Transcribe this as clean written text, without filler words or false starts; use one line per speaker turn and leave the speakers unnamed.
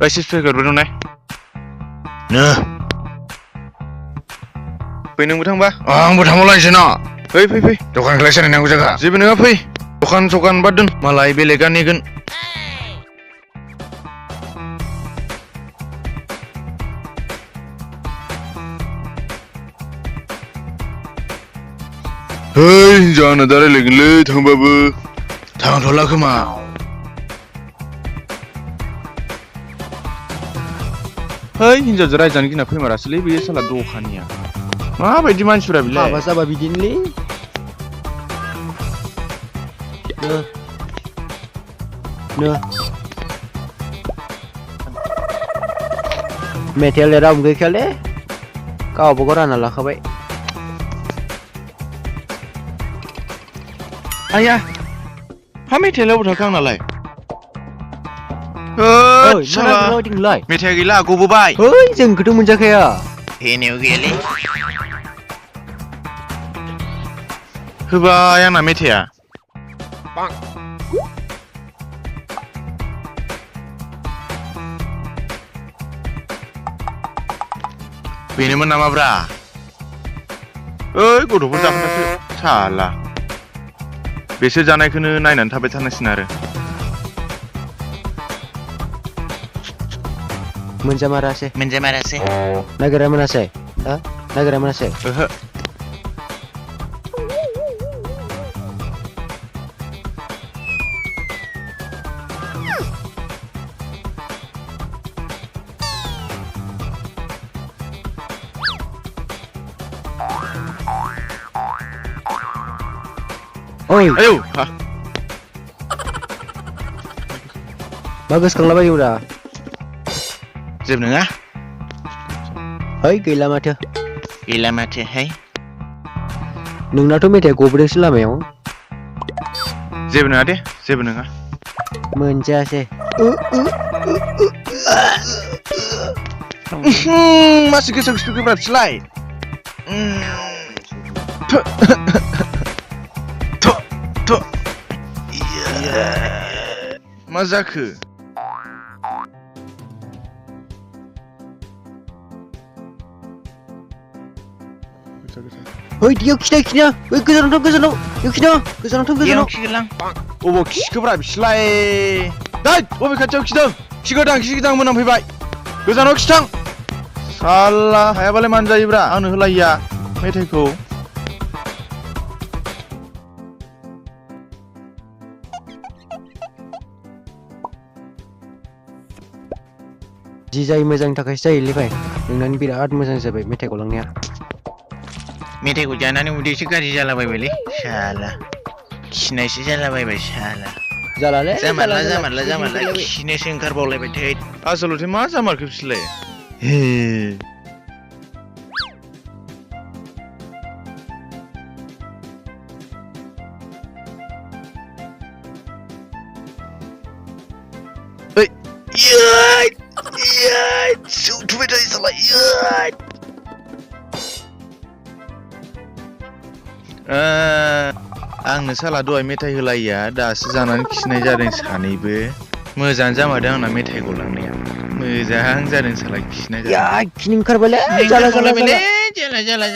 Basis figure dulu nih. Nah. Fai nang butang ba?
Ang butang mulai sini.
Fai.
Dokan kelesan yang aku jaga.
Jebi nang fai. Dokan badan malai belegan nih kan. Hei, jangan ada lagi le, thang babu.
Thang tolak kemana?
Hei, hinja jerai jangan kena fai marasli, biasa salah dokannya. Ma, bayi mansura bile.
Apa sabab bidin li? Nah. Metal era mungkin kali. Kau bocoran lah kau baik.
Ayah, metal udah kang nalai.
Salah.
Metal gila aku bubai.
Hei, jangan kedua menjaga ya.
Ini gila. Heba yang nama metal. Bang. Ini mana nama bra? Bodo pun jangan nasi. Salah. Biasa jangan kena nainan tapi jangan sinar.
Menjamara sih. Negara mana sih? Negara mana sih? Oi,
ayo.
Bagus kang labai udah.
Jeb nengah.
Hei, gila mata.
Hei.
Nung nato metal gobreng selama ya.
Jeb nengah deh, jeb nengah.
Menja sih.
Masih kesuk berat selai. Tuh. Iya. Masa ke?
Hei, dia kena. Hei, kesana. Yuk kena.
Oh, kişi berat selai. Dah, oh kacau kişi dang menang faibai. Kesana kişi. Salah, saya boleh manjai bra. Anu helai ya. Metekku.
Jayw mwjang takaisw lipai. Dengan birat mwjang jabai metal kolangnya.
Metekku jangan udah sih gaji jalan bayi salah. Kini sih jalan bayi salah.
Jalan
Zaman. Kini sih engkar boleh betul.
Asal udah mana zaman kepsile. Sudah dah salah. आंनो साला दहाय मेथाइ होलाया दासो जानानै खिनाय जादों सानैबो मोजां जामारदों आंना मेथाइखौ लांनाया मोजां जादों साला खिनाय जादों
Ya, kini engkar balik. Jalan.
Jala.